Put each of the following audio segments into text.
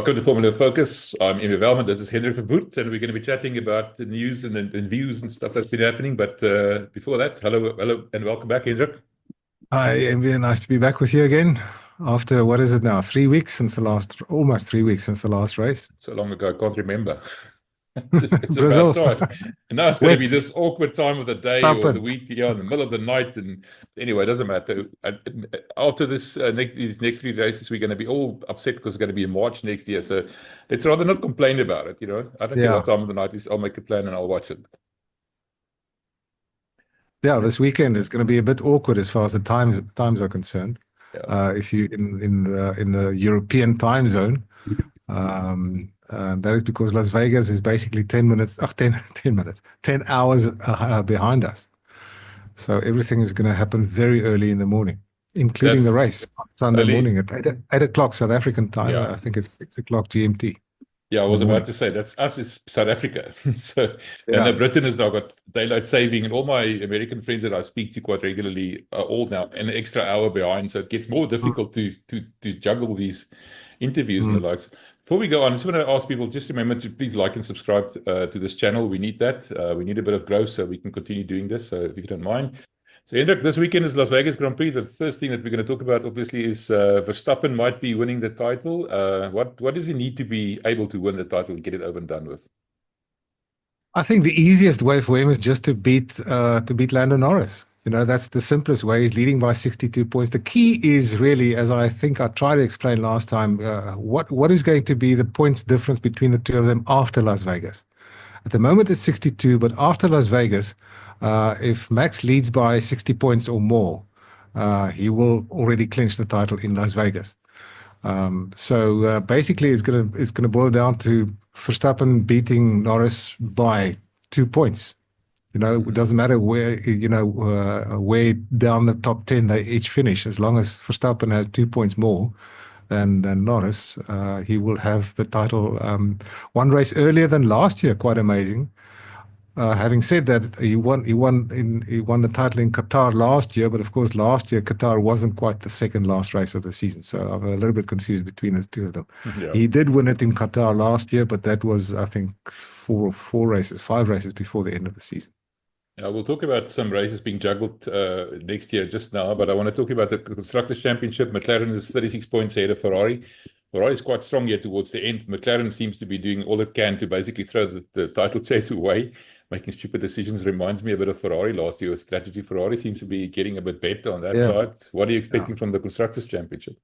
Welcome to Formula Focus. I'm Emmy Velman. This is Hendrik Verwoerd, and we're going to be chatting about the news and views and stuff that's been happening. But before that, hello, and welcome back, Hendrik. Hi, Emmy. Nice to be back with you again. After, what is it now? 3 weeks since the last, almost 3 weeks since the last race. So long ago, I can't remember. It's Brazil. about time. And now it's going to be this awkward time of the day or the week, in the middle of the night. And anyway, it doesn't matter. After these next 3 races, we're going to be all upset because it's going to be in March next year. So let's rather not complain about it. I don't care what time of the night is. I'll make a plan and I'll watch it. Yeah, this weekend is going to be a bit awkward as far as the times are concerned. Yeah. If you in the European time zone. That is because Las Vegas is basically 10 hours behind us. So everything is going to happen very early in the morning, including the race on Sunday morning at 8 o'clock South African time. Yeah. I think it's 6 o'clock GMT. Yeah, I was about to say, that's us is South Africa. And Britain has now got daylight saving, and all my American friends that I speak to quite regularly are all now an extra hour behind. So it gets more difficult to juggle these interviews and the likes. Before we go on, I just want to ask people, just remember to please like and subscribe to this channel. We need that. We need a bit of growth so we can continue doing this. So if you don't mind. So Hendrik, this weekend is Las Vegas Grand Prix. The first thing that we're going to talk about, obviously, is Verstappen might be winning the title. What does he need to be able to win the title and get it over and done with? I think the easiest way for him is just to beat Lando Norris. That's the simplest way. He's leading by 62 points. The key is really, as I think I tried to explain last time, what is going to be the points difference between the two of them after Las Vegas. At the moment, it's 62, but after Las Vegas, if Max leads by 60 points or more, he will already clinch the title in Las Vegas. So basically, it's gonna boil down to Verstappen beating Norris by 2 points. It doesn't matter where where down the top 10 they each finish. As long as Verstappen has 2 points more than Norris, he will have the title one race earlier than last year. Quite amazing. Having said that, he won the title in Qatar last year, but of course last year Qatar wasn't quite the second last race of the season, so I'm a little bit confused between the two of them. Yeah. He did win it in Qatar last year, but that was, I think, 5 races before the end of the season. Yeah, we'll talk about some races being juggled next year just now, but I want to talk about the Constructors' Championship. McLaren is 36 points ahead of Ferrari. Ferrari is quite strong here towards the end. McLaren seems to be doing all it can to basically throw the title chase away. Making stupid decisions reminds me a bit of Ferrari last year. Strategy Ferrari seems to be getting a bit better on that side. What are you expecting from the Constructors' Championship?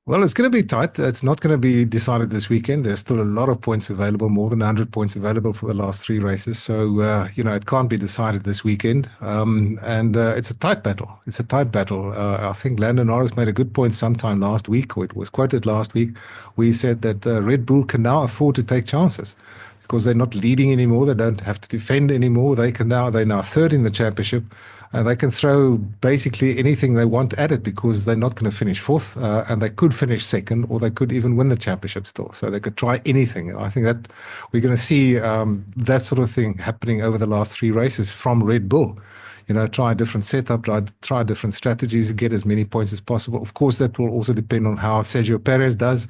Well, it's going to be tight. It's not going to be decided this weekend. There's still a lot of points available, more than 100 points available for the last 3 races. So, it can't be decided this weekend. And it's a tight battle. I think Lando Norris made a good point sometime last week, or it was quoted last week. We said that Red Bull can now afford to take chances because they're not leading anymore. They don't have to defend anymore. They're now third in the championship. They can throw basically anything they want at it because they're not going to finish fourth, and they could finish second, or they could even win the championship still. So they could try anything. I think that we're going to see that sort of thing happening over the last 3 races from Red Bull. Try a different setup, try different strategies, get as many points as possible. Of course, that will also depend on how Sergio Perez does.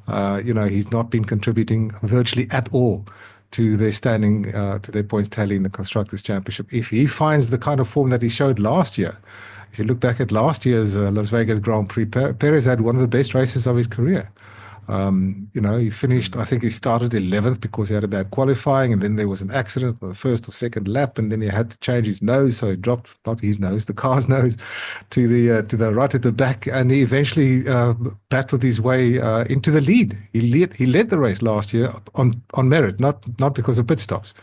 He's not been contributing virtually at all to their standing, to their points tally in the Constructors' Championship. If he finds the kind of form that he showed last year, if you look back at last year's Las Vegas Grand Prix, Perez had one of the best races of his career. He finished, I think he started 11th because he had a bad qualifying, and then there was an accident on the first or second lap, and then he had to change his nose, so he dropped, not his nose, the car's nose, to the right at the back, and he eventually battled his way into the lead. He led the race last year on merit, not because of pit stops.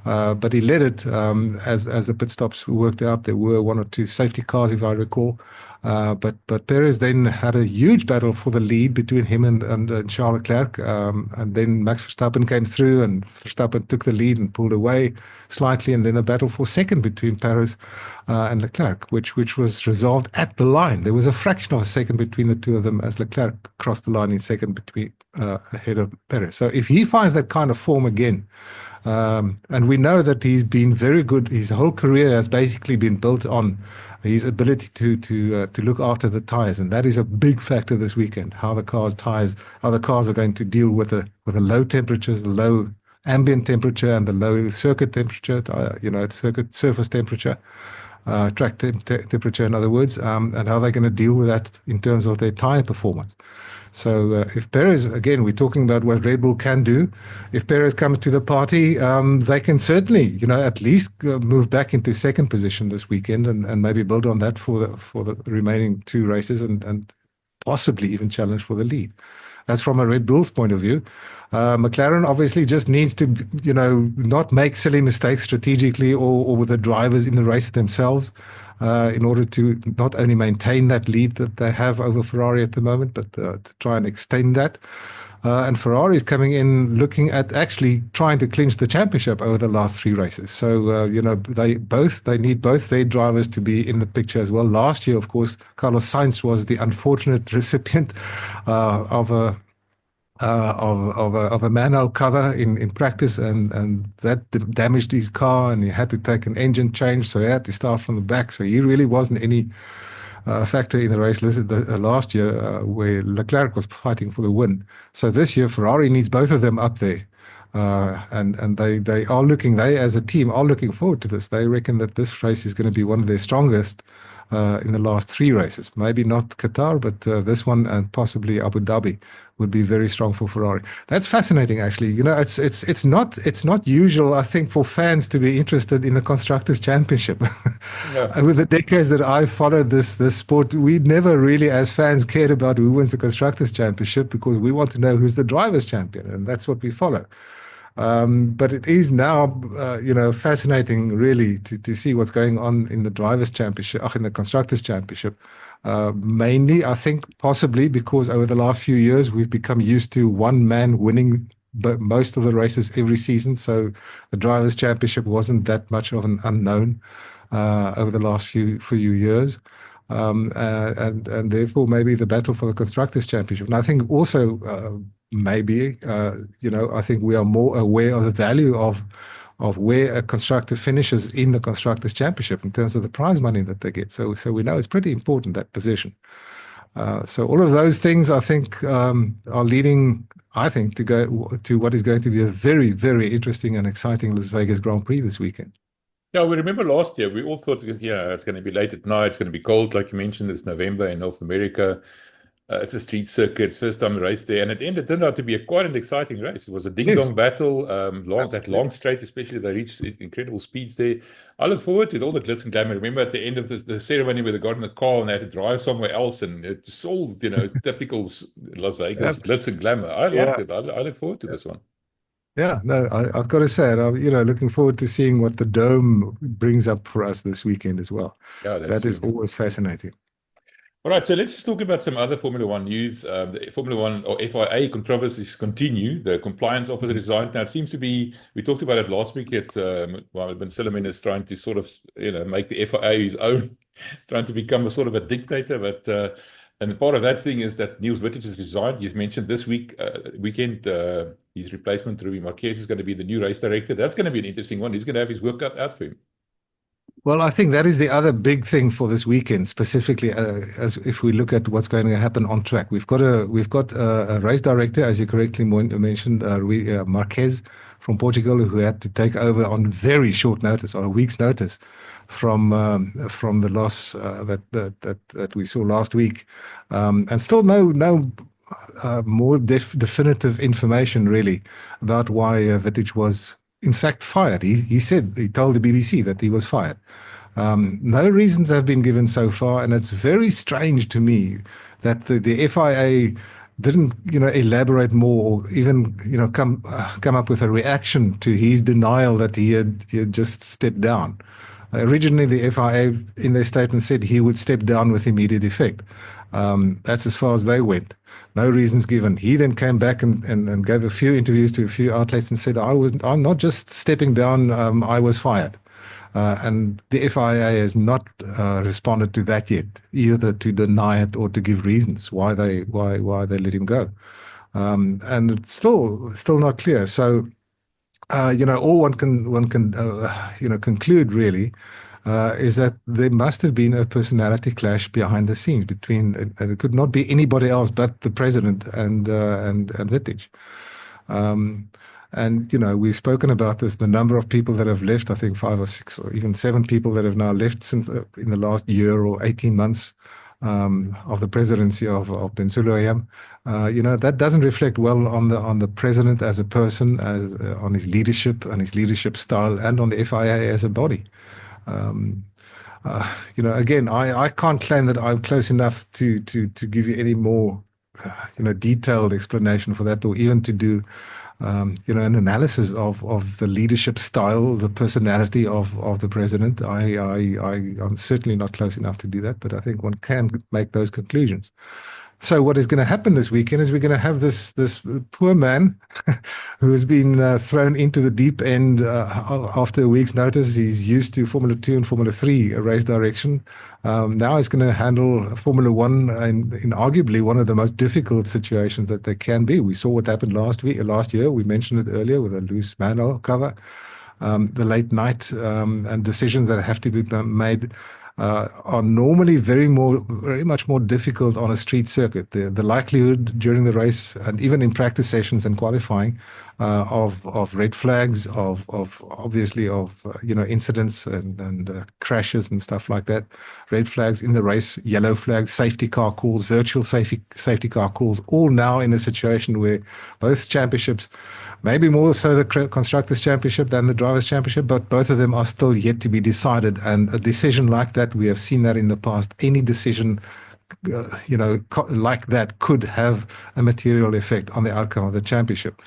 But he led it as the pit stops worked out. There were 1 or 2 safety cars, if I recall. But Perez then had a huge battle for the lead between him and Charles Leclerc. And then Max Verstappen came through, and Verstappen took the lead and pulled away slightly. And then a battle for second between Perez and Leclerc, which was resolved at the line. There was a fraction of a second between the two of them as Leclerc crossed the line in second ahead of Perez. So if he finds that kind of form again, And we know that he's been very good. His whole career has basically been built on his ability to look after the tires, and that is a big factor this weekend. How the cars are going to deal with the low temperatures, the low ambient temperature, and the low circuit temperature. Circuit surface temperature, temperature, in other words, and how they're going to deal with that in terms of their tire performance. So if Perez, again, we're talking about what Red Bull can do. If Perez comes to the party, they can certainly, at least move back into second position this weekend, and maybe build on that for the remaining two races, and possibly even challenge for the lead. That's from a Red Bull's point of view. McLaren obviously just needs to, not make silly mistakes strategically or with the drivers in the race themselves, in order to not only maintain that lead that they have over Ferrari at the moment, but to try and extend that. And Ferrari is coming in looking at actually trying to clinch the championship over the last three races. So, they need both their drivers to be in the picture as well. Last year, of course, Carlos Sainz was the unfortunate recipient of a manhole cover in practice, and that damaged his car, and he had to take an engine change, so he had to start from the back. So he really wasn't any factor in the race last year, where Leclerc was fighting for the win. So this year, Ferrari needs both of them up there. And they as a team are looking forward to this. They reckon that this race is going to be one of their strongest in the last three races. Maybe not Qatar, but this one and possibly Abu Dhabi would be very strong for Ferrari. That's fascinating, actually. It's not usual, I think, for fans to be interested in the Constructors' Championship. Yeah. And with the decades that I've followed this sport, we never really, as fans, cared about who wins the Constructors' Championship, because we want to know who's the Drivers' Champion, and that's what we follow. But it is now, fascinating, really, to see what's going on in the Drivers' Championship, in the Constructors' Championship. Mainly, I think, possibly because over the last few years we've become used to one man winning most of the races every season. So the Drivers' Championship wasn't that much of an unknown over the last few years. And therefore maybe the battle for the Constructors' Championship. And I think also maybe, I think we are more aware of the value of where a constructor finishes in the Constructors' Championship in terms of the prize money that they get. So we know it's pretty important, that position. So all of those things, I think, are leading, I think, to go to what is going to be a very, very interesting and exciting Las Vegas Grand Prix this weekend. Yeah, we remember last year, we all thought, because, it's going to be late at night, it's going to be cold, like you mentioned, it's November in North America. It's a street circuit, it's first time race there, and at the end it turned out to be quite an exciting race. It was a ding-dong battle, that long straight, especially. They reached incredible speeds there. I look forward to it, all the glitz and glamour. Remember at the end of the ceremony where they got in the car and they had to drive somewhere else, and it's all, typical Las Vegas glitz and glamour. I liked it. I look forward to this one. Yeah, no, I've got to say it. I'm, looking forward to seeing what the Dome brings up for us this weekend as well. Yeah, that is always fascinating. All right, so let's just talk about some other Formula One news. The Formula One or FIA controversies continue. The compliance officer resigned. Now, it seems to be, we talked about it last week Ben Silliman is trying to sort of, make the FIA his own, trying to become a sort of a dictator. But and part of that thing is that Niels Wittich has resigned. He's mentioned this weekend, his replacement, Ruby Marquez, is going to be the new race director. That's going to be an interesting one. He's going to have his work cut out for him. Well, I think that is the other big thing for this weekend, specifically as if we look at what's going to happen on track. We've got a race director, as you correctly mentioned, Marquez from Portugal, who had to take over on very short notice, on a week's notice, from the loss that we saw last week, and still no more definitive information really about why Wittich was in fact fired. He told the BBC that he was fired. No reasons have been given so far, and it's very strange to me that the FIA didn't elaborate more, or even come up with a reaction to his denial that he had just stepped down. Originally, the FIA in their statement said he would step down with immediate effect. That's as far as they went. No reasons given. He then came back and gave a few interviews to a few outlets and said, I'm not just stepping down, I was fired. And the FIA has not responded to that yet, either to deny it or to give reasons why they let him go. And it's still not clear. So all one can conclude really is that there must have been a personality clash behind the scenes between, and it could not be anybody else but the president and Vittich. And we've spoken about this, the number of people that have left, I think 5 or 6 or even 7 people that have now left since in the last year or 18 months of the presidency of Ben Sulayem. That doesn't reflect well on the president as a person, as on his leadership and his leadership style, and on the FIA as a body. Again, I can't claim that I'm close enough to give you any more, detailed explanation for that, or even to do, an analysis of the leadership style, the personality of the president. I'm certainly not close enough to do that, but I think one can make those conclusions. So what is going to happen this weekend is we're going to have this poor man who has been thrown into the deep end after a week's notice. He's used to Formula 2 and Formula 3 race direction. Now he's going to handle Formula 1 in arguably one of the most difficult situations that there can be. We saw what happened last year. We mentioned it earlier with a loose manual cover, the late night and decisions that have to be made are normally very much more difficult on a street circuit. The likelihood during the race and even in practice sessions and qualifying of red flags, of obviously of incidents and crashes and stuff like that. Red flags in the race, yellow flags, safety car calls, virtual safety car calls, all now in a situation where both championships, maybe more so the Constructors' Championship than the Drivers' Championship, but both of them are still yet to be decided. And a decision like that, we have seen that in the past. Any decision, like that could have a material effect on the outcome of the championship.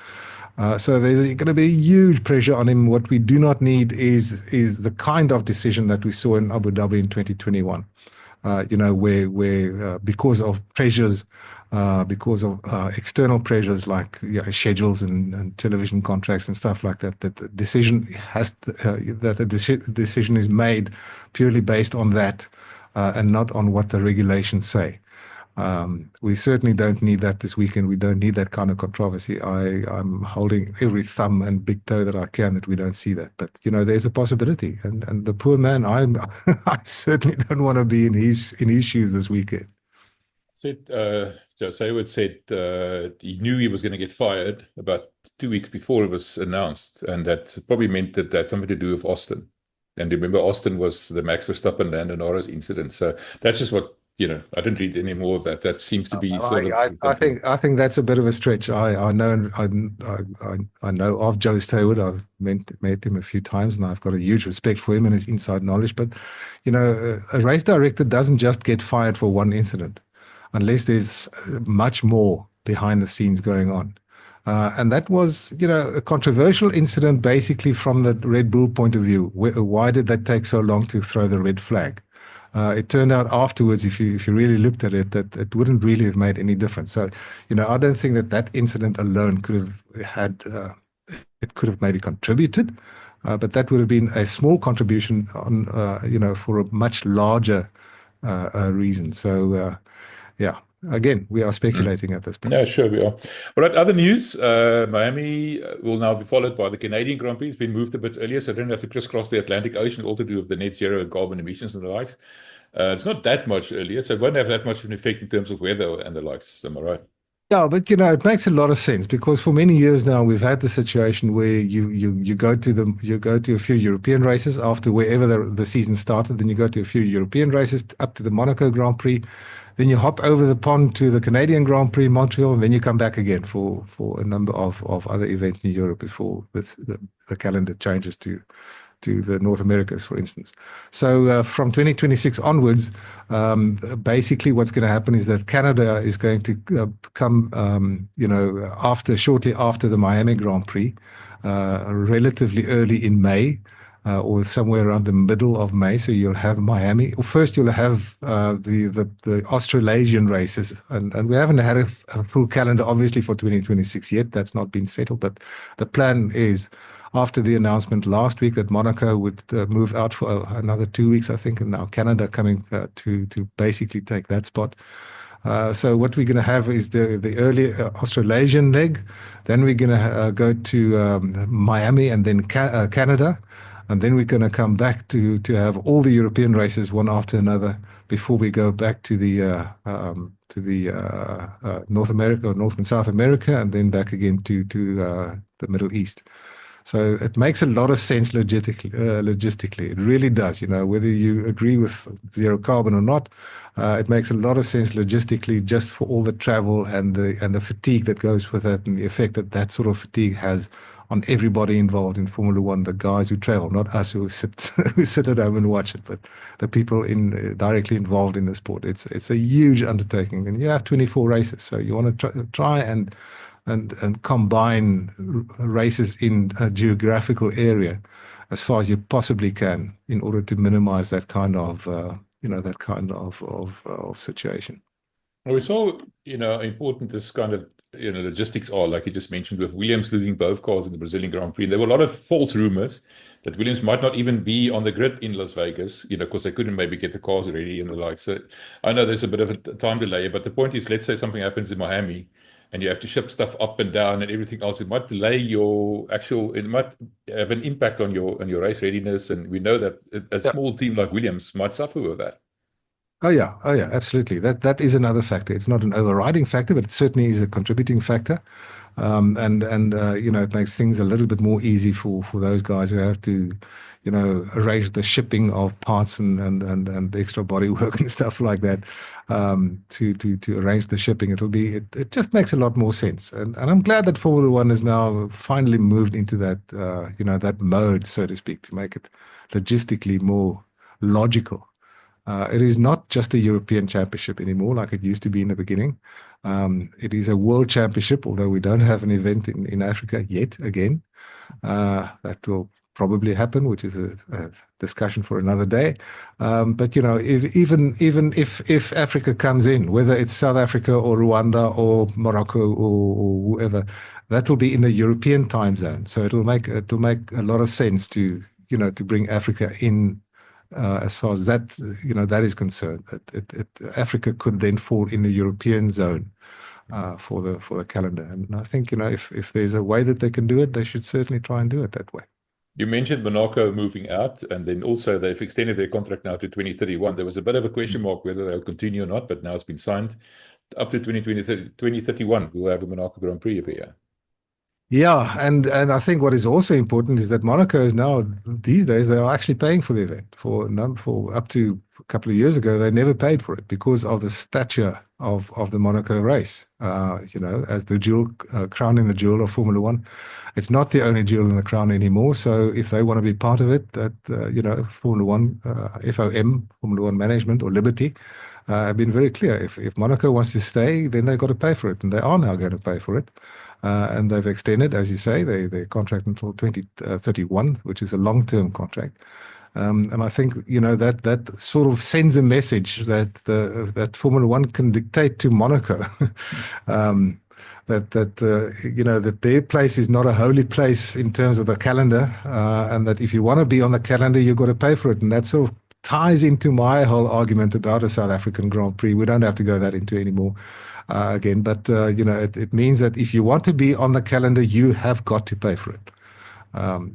So there's going to be huge pressure on him. What we do not need is the kind of decision that we saw in Abu Dhabi in 2021. Where because of pressures, because of external pressures like schedules and television contracts and stuff like that, that the decision decision is made purely based on that and not on what the regulations say. We certainly don't need that this weekend. We don't need that kind of controversy. I'm holding every thumb and big toe that I can that we don't see that. But, there's a possibility. And the poor man, I certainly don't want to be in his shoes this weekend. Joe Sayward said he knew he was going to get fired about 2 weeks before it was announced. And that probably meant that had something to do with Austin. And remember, Austin was the Max Verstappen Lando Norris incident. So that's just what, I didn't read any more of that. That seems to be I think that's a bit of a stretch. I know of Joe Sayward. I've met him a few times, and I've got a huge respect for him and his inside knowledge. But a race director doesn't just get fired for one incident, unless there's much more behind the scenes going on. And that was, a controversial incident, basically from the Red Bull point of view. Why did that take so long to throw the red flag? It turned out afterwards, if you really looked at it, that it wouldn't really have made any difference. So, I don't think that incident alone could have had, it could have maybe contributed, but that would have been a small contribution on, for a much larger reason. So, again, we are speculating at this point. Yeah, sure we are. All right, other news. Miami will now be followed by the Canadian Grand Prix. It's been moved a bit earlier, so I don't have to crisscross the Atlantic Ocean, all to do with the net zero carbon emissions and the likes. It's not that much earlier, so it won't have that much of an effect in terms of weather and the likes. Am I right? Yeah, but it makes a lot of sense, because for many years now we've had the situation where you go to a few European races after wherever the season started, then you go to a few European races up to the Monaco Grand Prix. Then you hop over the pond to the Canadian Grand Prix, Montreal, and then you come back again for a number of other events in Europe before the calendar changes to the North Americas, for instance. So from 2026 onwards, basically what's going to happen is that Canada is going to come, shortly after the Miami Grand Prix, relatively early in May. Or somewhere around the middle of May. So you'll have Miami. Or first you'll have the Australasian races. And we haven't had a full calendar, obviously, for 2026 yet. That's not been settled. But the plan is, after the announcement last week that Monaco would move out for another 2 weeks, I think, and now Canada coming to basically take that spot. So what we're going to have is the early Australasian leg. Then we're going to go to Miami and then Canada. And then we're going to come back to have all the European races one after another before we go back to the North America, or North and South America, and then back again to the Middle East. So it makes a lot of sense logistically. It really does. Whether you agree with zero carbon or not, it makes a lot of sense logistically, just for all the travel and the fatigue that goes with it, and the effect that sort of fatigue has on everybody involved in Formula One, the guys who travel, not us who sit who sit at home and watch it, but the people directly involved in the sport. It's a huge undertaking, and you have 24 races, so you want to try and combine races in a geographical area as far as you possibly can in order to minimize that kind of situation. Well, we saw, important this kind of, logistics are, like you just mentioned, with Williams losing both cars in the Brazilian Grand Prix. There were a lot of false rumors that Williams might not even be on the grid in Las Vegas, because they couldn't maybe get the cars ready and the like. So I know there's a bit of a time delay, but the point is, let's say something happens in Miami and you have to ship stuff up and down and everything else. It might delay it might have an impact on your race readiness. And we know that a small team like Williams might suffer with that. Oh yeah, absolutely. That is another factor. It's not an overriding factor, but it certainly is a contributing factor. It makes things a little bit more easy for those guys who have to, arrange the shipping of parts and extra body work and stuff like that, to arrange the shipping. It just makes a lot more sense. And I'm glad that Formula One has now finally moved into that, that mode, so to speak, to make it logistically more logical. It is not just a European championship anymore like it used to be in the beginning. It is a world championship, although we don't have an event in Africa yet again. That will probably happen, which is a discussion for another day. But even if Africa comes in, whether it's South Africa or Rwanda or Morocco or whoever, that will be in the European time zone. So it'll make a lot of sense to bring Africa in. As far as that that is concerned, Africa could then fall in the European zone for the calendar. And I think if there's a way that they can do it, they should certainly try and do it that way. You mentioned Monaco moving out, and then also they've extended their contract now to 2031. There was a bit of a question mark whether they'll continue or not, but now it's been signed up to 2031. We'll have a Monaco Grand Prix every year. Yeah, and I think what is also important is that Monaco is now, these days, they are actually paying for the event. For up to a couple of years ago, they never paid for it because of the stature of the Monaco race. As the jewel, crowning the jewel of Formula One. It's not the only jewel in the crown anymore. So if they want to be part of it, that Formula One, FOM, Formula One Management or Liberty, have been very clear. If Monaco wants to stay, then they've got to pay for it, and they are now going to pay for it. And they've extended, as you say, their contract until 2031, which is a long-term contract. And I think that sort of sends a message that Formula One can dictate to Monaco that their place is not a holy place in terms of the calendar, and that if you want to be on the calendar, you've got to pay for it. And that sort of ties into my whole argument about a South African Grand Prix. We don't have to go that into anymore. Again, but it means that if you want to be on the calendar, you have got to pay for it.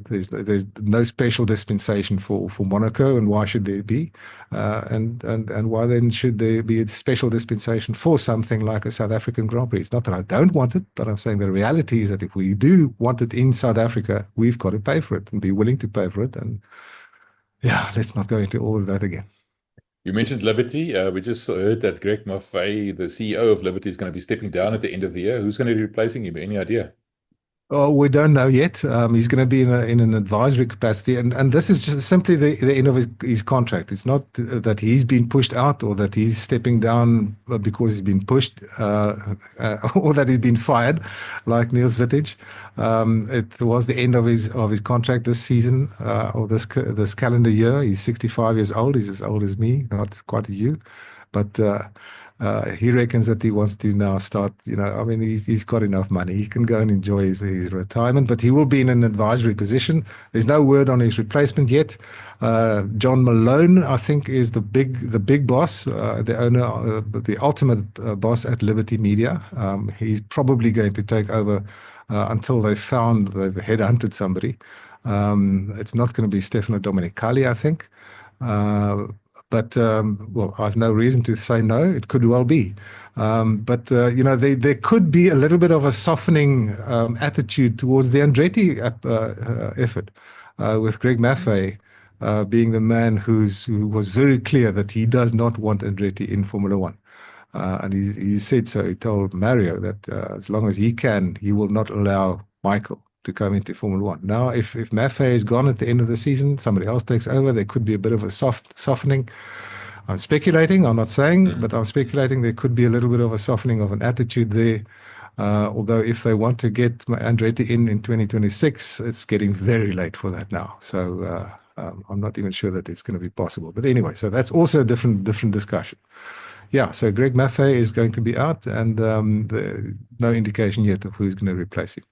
There's no special dispensation for Monaco, and why should there be? And why then should there be a special dispensation for something like a South African Grand Prix? It's not that I don't want it, but I'm saying the reality is that if we do want it in South Africa, we've got to pay for it and be willing to pay for it. And yeah, let's not go into all of that again. You mentioned Liberty. We just heard that Greg Maffei, the CEO of Liberty, is going to be stepping down at the end of the year. Who's going to be replacing him? Any idea? Oh, we don't know yet. He's going to be in an advisory capacity, and this is just simply the end of his contract. It's not that he's been pushed out or that he's stepping down because he's been pushed, or that he's been fired, like Niels Wittich. It was the end of his contract this season, or this calendar year. He's 65 years old. He's as old as me, not quite as you, but. He reckons that he wants to now start, I mean, he's got enough money. He can go and enjoy his retirement, but he will be in an advisory position. There's no word on his replacement yet. John Malone, I think, is the big boss, the owner, the ultimate boss at Liberty Media. He's probably going to take over until they've headhunted somebody. It's not going to be Stefano Domenicali, I think. But well, I've no reason to say no. It could well be. But there could be a little bit of a softening attitude towards the Andretti effort, with Greg Maffei being the man who was very clear that he does not want Andretti in Formula One. And he said so. He told Mario that as long as he can, he will not allow Michael to come into Formula One. Now, if Maffei is gone at the end of the season, somebody else takes over, there could be a bit of a softening. I'm speculating, I'm not saying, but I'm speculating there could be a little bit of a softening of an attitude there. Although if they want to get Andretti in 2026, it's getting very late for that now. So I'm not even sure that it's going to be possible. But anyway, so that's also a different discussion. Yeah, so Greg Maffei is going to be out, and no indication yet of who's going to replace him.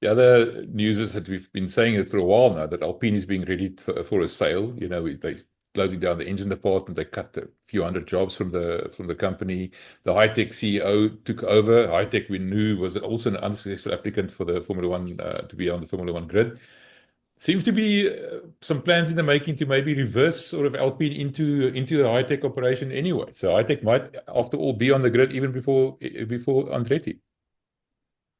The other news is that we've been saying it for a while now, that Alpine is being ready for a sale. They're closing down the engine department. They cut a few hundred jobs from the company. The High-Tech CEO took over. High-Tech, we knew, was also an unsuccessful applicant for the Formula One, to be on the Formula One grid. Seems to be some plans in the making to maybe reverse sort of Alpine into the High-Tech operation anyway. So High-Tech might, after all, be on the grid even before Andretti.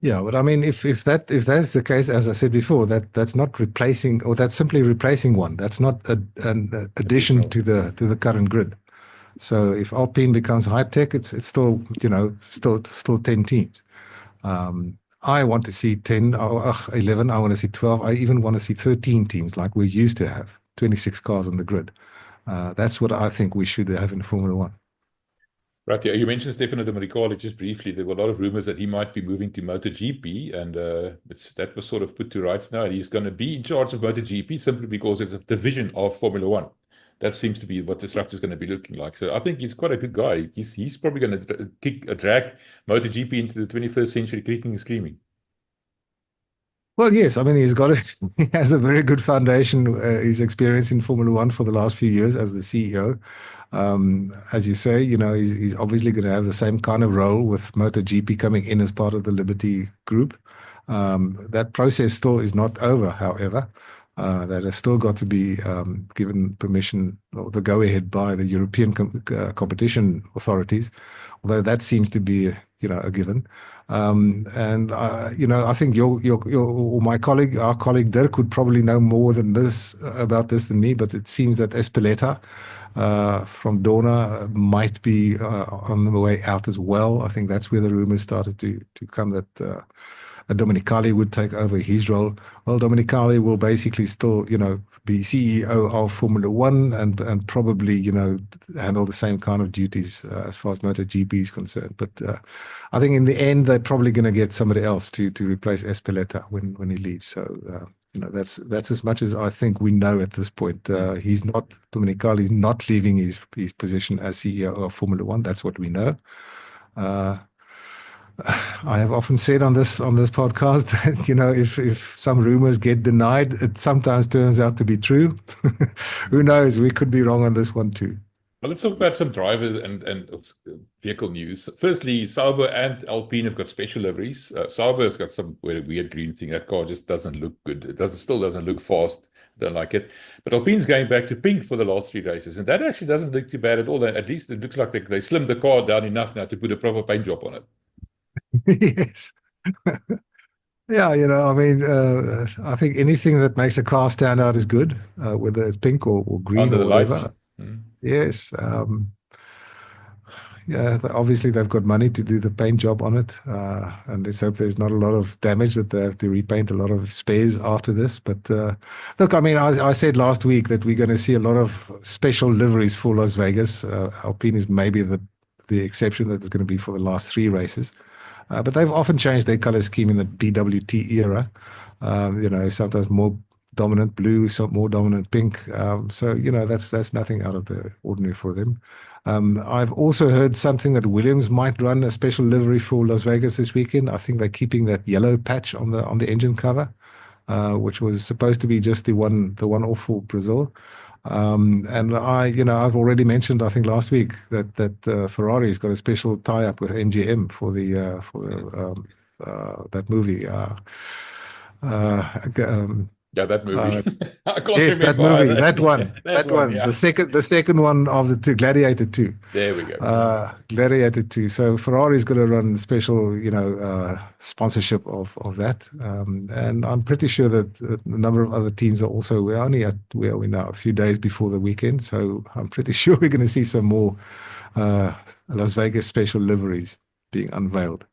Yeah, but I mean, if that's the case, as I said before, that's not replacing, or that's simply replacing one. That's not an addition to the current grid. So if Alpine becomes High-Tech, it's still still 10 teams. I want to see 10, 11. I want to see 12. I even want to see 13 teams like we used to have, 26 cars on the grid. That's what I think we should have in Formula One. Right, yeah. You mentioned Stefano Domenicali just briefly. There were a lot of rumors that he might be moving to MotoGP, and that was sort of put to rights now. He's going to be in charge of MotoGP simply because it's a division of Formula One. That seems to be what the structure is going to be looking like. So I think he's quite a good guy. He's probably going to drag MotoGP into the 21st century kicking and screaming. Well, yes. I mean, he has a very good foundation. He's experienced in Formula One for the last few years as the CEO. As you say, he's obviously going to have the same kind of role with MotoGP coming in as part of the Liberty group. That process still is not over, however. That has still got to be given permission or the go-ahead by the European competition authorities, although that seems to be a given. And I think our colleague Dirk would probably know more about this than me, but it seems that Espeleta from Dorna might be on the way out as well. I think that's where the rumors started to come that Domenicali would take over his role. Well, Domenicali will basically still, be CEO of Formula One and probably, handle the same kind of duties as far as MotoGP is concerned. But I think in the end, they're probably going to get somebody else to replace Espeleta when he leaves. So, that's as much as I think we know at this point. Domenicali is not leaving his position as CEO of Formula One. That's what we know. I have often said on this podcast that if some rumors get denied, it sometimes turns out to be true. Who knows? We could be wrong on this one too. Well, let's talk about some drivers and vehicle news. Firstly, Sauber and Alpine have got special liveries. Sauber has got some weird green thing. That car just doesn't look good. It still doesn't look fast. Don't like it. But Alpine's going back to pink for the last 3 races, and that actually doesn't look too bad at all. At least it looks like they slimmed the car down enough now to put a proper paint job on it. Yes. Yeah, I mean, I think anything that makes a car stand out is good, whether it's pink or green Under or the whatever. lights. Yes. Yeah, obviously they've got money to do the paint job on it, and let's hope there's not a lot of damage that they have to repaint a lot of spares after this. But look, I mean, I said last week that we're going to see a lot of special liveries for Las Vegas. Alpine is maybe the exception that is going to be for the last 3 races. But they've often changed their color scheme in the PWT era. Sometimes more dominant blue, some more dominant pink. So, that's nothing out of the ordinary for them. I've also heard something that Williams might run a special livery for Las Vegas this weekend. I think they're keeping that yellow patch on the engine cover, which was supposed to be just the one off for Brazil. And I've already mentioned, I think last week, that Ferrari's got a special tie-up with NGM for that movie. That movie. I can't Yes, that remember movie, either. that one, That one, the yeah. second one of the two, Gladiator 2. There we go. Gladiator 2. So Ferrari's going to run special, sponsorship of that. And I'm pretty sure that a number of other teams are also, we're only at, where are we now, a few days before the weekend. So I'm pretty sure we're going to see some more Las Vegas special liveries being unveiled.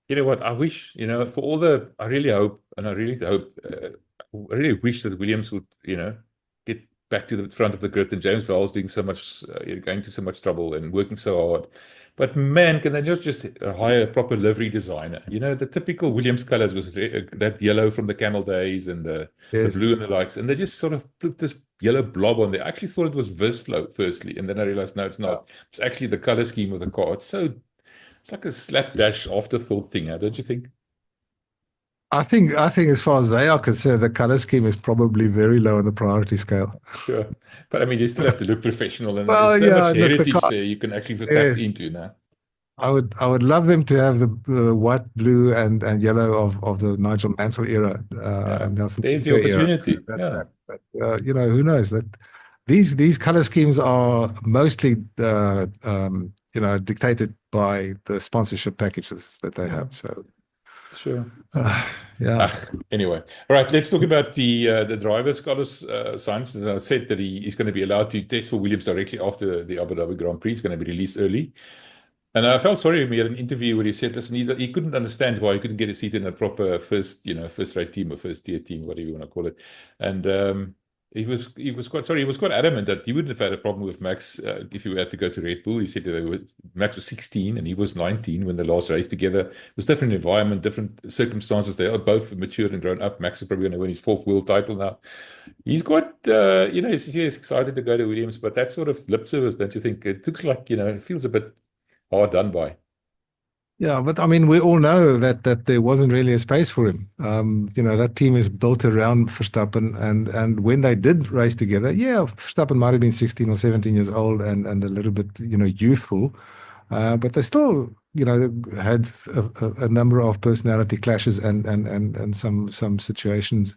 You know what? I wish, for all I really hope, and I really wish that Williams would, get back to the front of the grid, and James Vowles doing so much, going to so much trouble and working so hard. But man, can they not just hire a proper livery designer? The typical Williams colors was that yellow from the Camel days and the blue and the likes, and they just sort of put this yellow blob on there. I actually thought it was Visflow firstly, and then I realized no, it's not. It's actually the color scheme of the car. It's like a slapdash afterthought thing, don't you think? I think as far as they are concerned, the color scheme is probably very low on the priority scale. Sure. But I mean, you still have to look professional, and Well, there's so yeah, much look, heritage there you can actually tap into now. I would love them to have the white, blue, and yellow of the Nigel Mansell era. And Nelson there's the Piquet opportunity. era. But who knows that these color schemes are mostly dictated by the sponsorship packages that they have. So sure. Yeah. Anyway, all right. Let's talk about the drivers. Carlos Sainz has said that he is going to be allowed to test for Williams directly after the Abu Dhabi Grand Prix. It's going to be released early. And I felt sorry when we had an interview where he said, listen, he couldn't understand why he couldn't get a seat in a proper first-rate team or first-tier team, whatever you want to call it. And he was quite adamant that he wouldn't have had a problem with Max if he had to go to Red Bull. He said that Max was 16 and he was 19 when they last raced together. It was different environment, different circumstances. They are both matured and grown up. Max is probably going to win his 4th world title now. He's quite, he's excited to go to Williams, but that sort of lip service, don't you think? It looks like, it feels a bit hard done by. Yeah, but I mean, we all know that there wasn't really a space for him. That team is built around Verstappen, and when they did race together, Verstappen might have been 16 or 17 years old and a little bit, youthful, but they still, had a number of personality clashes and some situations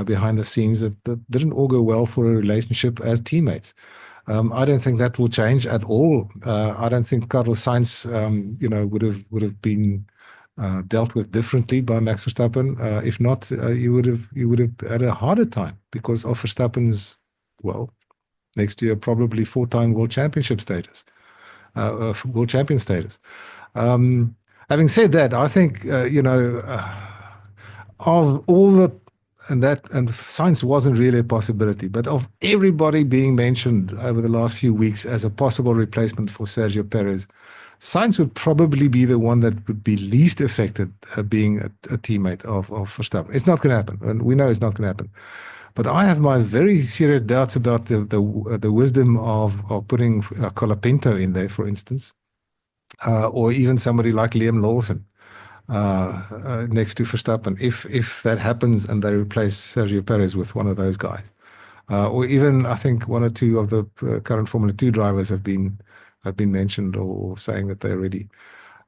behind the scenes that didn't augur well for a relationship as teammates. I don't think that will change at all. I don't think Carlos Sainz, would have been dealt with differently by Max Verstappen. If not, you would have had a harder time because of Verstappen's, next year probably 4-time world championship status, world champion status. Having said that, I think of all the and Sainz wasn't really a possibility, but of everybody being mentioned over the last few weeks as a possible replacement for Sergio Perez, Sainz would probably be the one that would be least affected being a teammate of Verstappen. It's not going to happen, and we know it's not going to happen. But I have my very serious doubts about the wisdom of putting Colapinto in there, for instance, or even somebody like Liam Lawson. Next to Verstappen, if that happens and they replace Sergio Perez with one of those guys, or even I think one or two of the current Formula 2 drivers have been mentioned or saying that they're ready.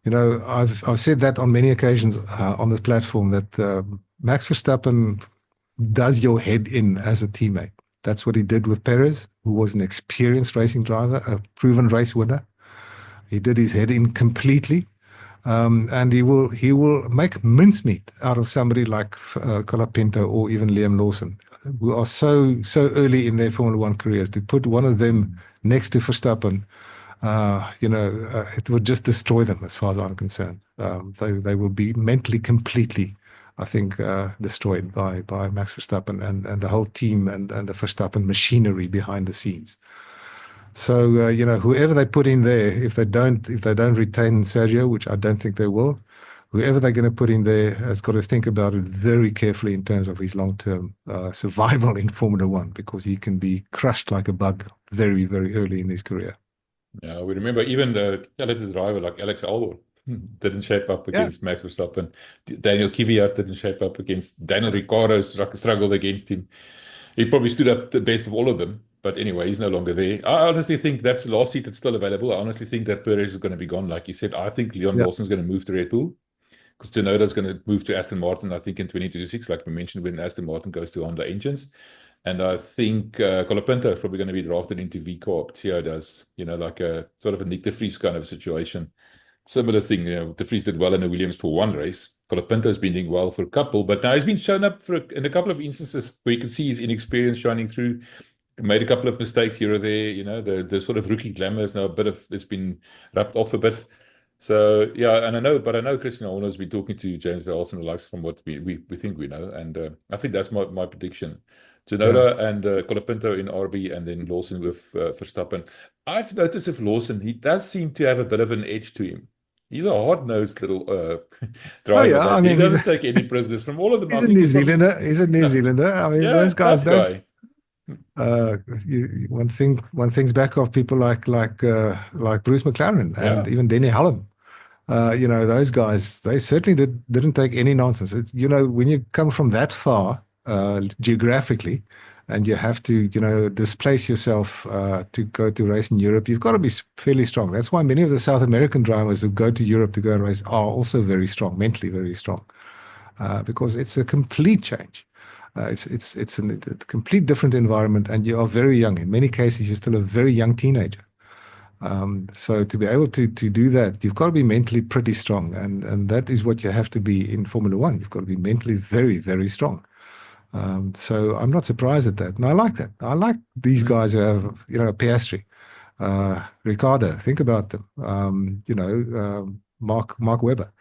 I've said that on many occasions on this platform that Max Verstappen does your head in as a teammate. That's what he did with Perez, who was an experienced racing driver, a proven race winner. He did his head in completely. And he will make mincemeat out of somebody like Colapinto or even Liam Lawson, who are so early in their Formula 1 careers. To put one of them next to Verstappen, it would just destroy them as far as I'm concerned. They will be mentally completely, I think, destroyed by Max Verstappen and the whole team and the Verstappen machinery behind the scenes. So whoever they put in there, if they don't retain Sergio, which I don't think they will, whoever they're going to put in there has got to think about it very carefully in terms of his long-term survival in Formula One, because he can be crushed like a bug very, very early in his career. Yeah, we remember even the talented driver like Alex Albon didn't shape up Yeah, against Max Verstappen. Daniel Kvyat didn't shape up against Daniel Ricciardo, struggled against him. He probably stood up the best of all of them. But anyway, he's no longer there. I honestly think that's the last seat that's still available. I honestly think that Perez is going to be gone. Like you said, I think Leon yeah, Lawson is going to move to Red Bull, because Tsunoda's going to move to Aston Martin, I think, in 2026, like we mentioned, when Aston Martin goes to Honda engines. And I think Colapinto is probably going to be drafted into VCARB. See how it does. Like a sort of a Nick de Vries kind of situation. Similar thing, de Vries did well in the Williams for one race. Colapinto's been doing well for a couple, but now he's been shown up in a couple of instances where you can see his inexperience shining through. Made a couple of mistakes here or there. The sort of rookie glamour is now it's been rubbed off a bit. So yeah, and I know Christian Horner has been talking to James Vowles and the likes from what we think we know, and I think that's my prediction. yeah. Tsunoda and Colapinto in RB, and then Lawson with Verstappen. I've noticed with Lawson, he does seem to have a bit of an edge to him. He's a hard-nosed little Oh driver yeah, I that he mean, doesn't take any prisoners from all of them. I he's a think New he's probably Zealander. He's a New Zealander. I mean, yeah, those guys tough don't. guy. One thing's back of people like Bruce McLaren and Yeah. even Denny Hullen. Those guys, they certainly didn't take any nonsense. When you come from that far geographically, and you have to, displace yourself to go to race in Europe, you've got to be fairly strong. That's why many of the South American drivers who go to Europe to go and race are also very strong, mentally very strong, because it's a complete change. It's a complete different environment, and you are very young. In many cases, you're still a very young teenager. So to be able to do that, you've got to be mentally pretty strong, and that is what you have to be in Formula One. You've got to be mentally very, very strong. So I'm not surprised at that, and I like that. I like these guys who have, Piastri, Ricardo. Think about them. Mark Webber.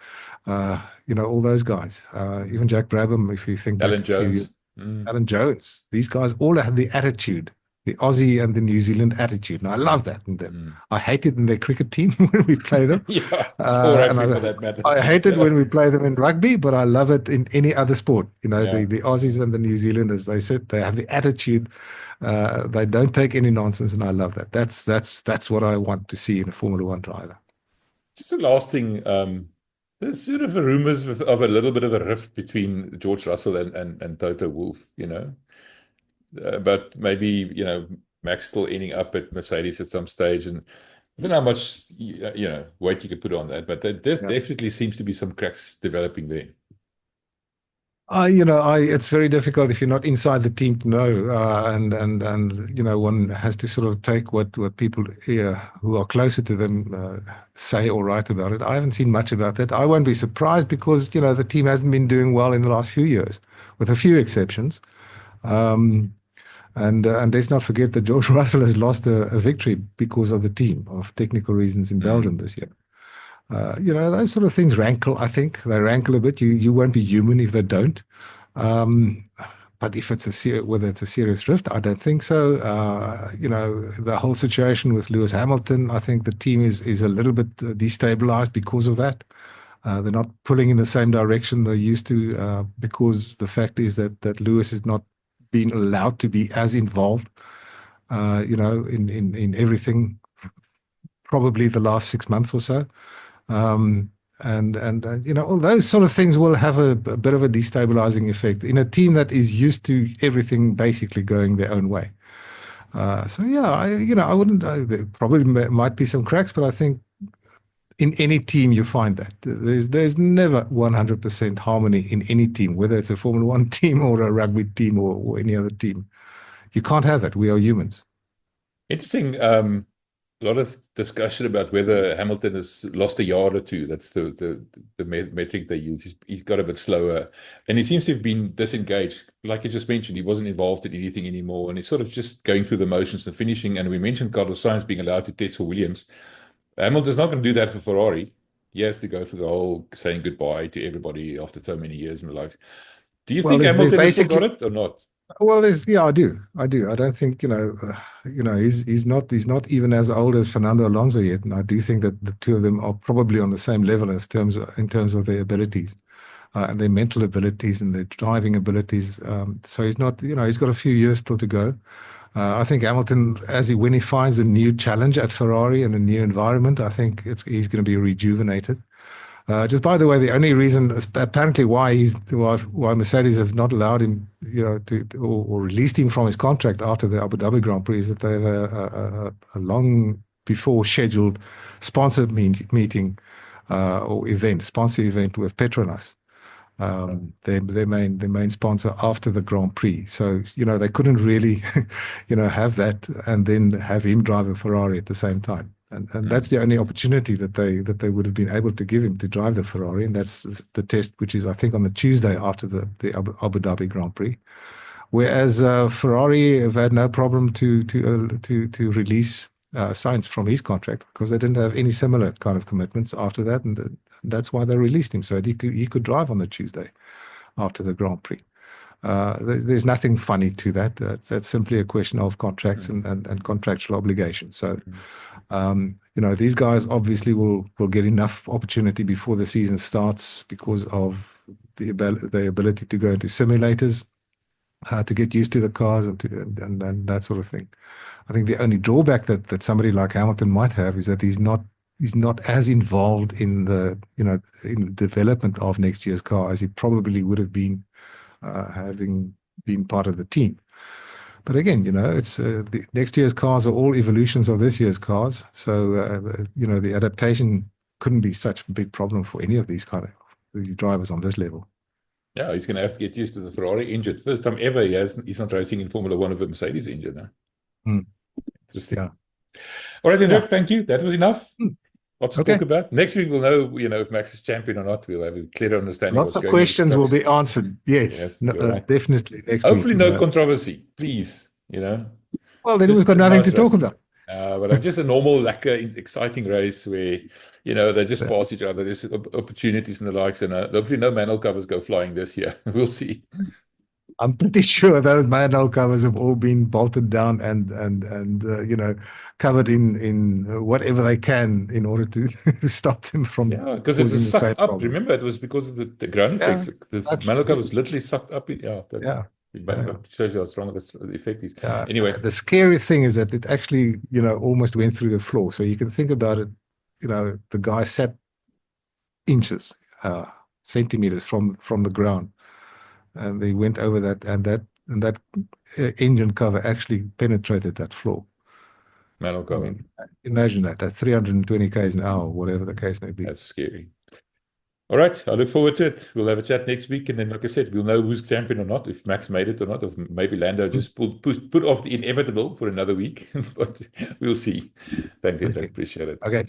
All those guys. Even Jack Brabham. If you think back Alan a few years, Jones. Mm. Alan Jones. These guys all had the attitude, the Aussie and the New Zealand attitude. And I love that in them. Mm. I hate it in their cricket team when we play them. Yeah, or And rugby for that matter. I hate it Yeah. when we play them in rugby, but I love it in any other sport. Yeah. The Aussies and the New Zealanders, they have the attitude. They don't take any nonsense, and I love that. That's what I want to see in a Formula One driver. Just the last thing, there's sort of rumors of a little bit of a rift between George Russell and Toto Wolff, but maybe, Max still ending up at Mercedes at some stage, and I don't know how much, weight you could put on that, but there Yeah. definitely seems to be some cracks developing there. It's very difficult if you're not inside the team to know, and one has to sort of take what people who are closer to them say or write about it. I haven't seen much about that. I won't be surprised because the team hasn't been doing well in the last few years, with a few exceptions. And let's not forget that George Russell has lost a victory because of the team, of technical reasons in Belgium this year. Those sort of things rankle, I think. They rankle a bit. You won't be human if they don't. But if whether it's a serious drift, I don't think so. The whole situation with Lewis Hamilton, I think the team is a little bit destabilized because of that. They're not pulling in the same direction they used to, because the fact is that Lewis is not being allowed to be as involved, in everything, probably the last 6 months or so. All those sort of things will have a bit of a destabilizing effect in a team that is used to everything basically going their own way. So yeah, I wouldn't. There probably might be some cracks, but I think in any team you find that there's never 100% harmony in any team, whether it's a Formula One team or a rugby team or any other team. You can't have that. We are humans. Interesting. A lot of discussion about whether Hamilton has lost a yard or two. That's the metric they use. He's got a bit slower, and he seems to have been disengaged. Like you just mentioned, he wasn't involved in anything anymore, and he's sort of just going through the motions and finishing. And we mentioned Carlos Sainz being allowed to test for Williams. Hamilton's not going to do that for Ferrari. He has to go through the whole saying goodbye to everybody after so many years and the likes. Do you Well, think there's Hamilton has still got basically it or not? Well, yeah, I do. I do. I don't think, he's not even as old as Fernando Alonso yet, and I do think that the two of them are probably on the same level in terms of their abilities, and their mental abilities and their driving abilities. So he's not, he's got a few years still to go. I think Hamilton, when he finds a new challenge at Ferrari and a new environment, I think he's going to be rejuvenated. Just by the way, the only reason apparently why Mercedes have not allowed him, or released him from his contract after the Abu Dhabi Grand Prix is that they have a long before scheduled sponsor meeting, or sponsor event with Petronas, their main sponsor after the Grand Prix. So they couldn't really, have that and then have him drive a Ferrari at the same time. And that's the only opportunity that they would have been able to give him to drive the Ferrari, and that's the test, which is I think on the Tuesday after the Abu Dhabi Grand Prix. Whereas Ferrari have had no problem to release Sainz from his contract because they didn't have any similar kind of commitments after that, and that's why they released him so that he could drive on the Tuesday after the Grand Prix. There's nothing funny to that. That's simply a question of contracts and contractual obligations. So, these guys obviously will get enough opportunity before the season starts because of the ability to go into simulators, to get used to the cars and that sort of thing. I think the only drawback that somebody like Hamilton might have is that he's not as involved in the in the development of next year's car as he probably would have been, having been part of the team. But again, it's the next year's cars are all evolutions of this year's cars. So the adaptation couldn't be such a big problem for any of these drivers on this level. Yeah, he's going to have to get used to the Ferrari engine. First time ever he's not racing in Formula One with a Mercedes engine. Huh? Interesting. Yeah. All right, Hendrik, thank you. That was enough. Lots to Okay. talk about. Next week we'll know, if Max is champion or not. We'll have a clearer understanding. Lots of questions will be answered. Yes, right. Definitely next Hopefully week. no controversy, please. Well, then we've got nothing to talk about. But just a normal, exciting race where, they just pass each other. There's opportunities and the likes, and hopefully no manhole covers go flying this year. We'll see. I'm pretty sure those manhole covers have all been bolted down and covered in whatever they can in order to stop them from. Yeah, because it was sucked up. Problem. Remember, it was because of the ground effects. The manhole cover was literally sucked up. It shows you how strong the effect is. Anyway, the scary thing is that it actually, almost went through the floor. So you can think about it. The guy sat inches, centimeters from the ground, and they went over that, and that engine cover actually penetrated that floor. Manhole cover. I mean, imagine that at 320 k's an hour, whatever the case may be. That's scary. All right, I look forward to it. We'll have a chat next week, and then, like I said, we'll know who's champion or not, if Max made it or not, or maybe Lando just put off the inevitable for another week. But we'll see. Thanks, Hendrik. Appreciate it. Okay.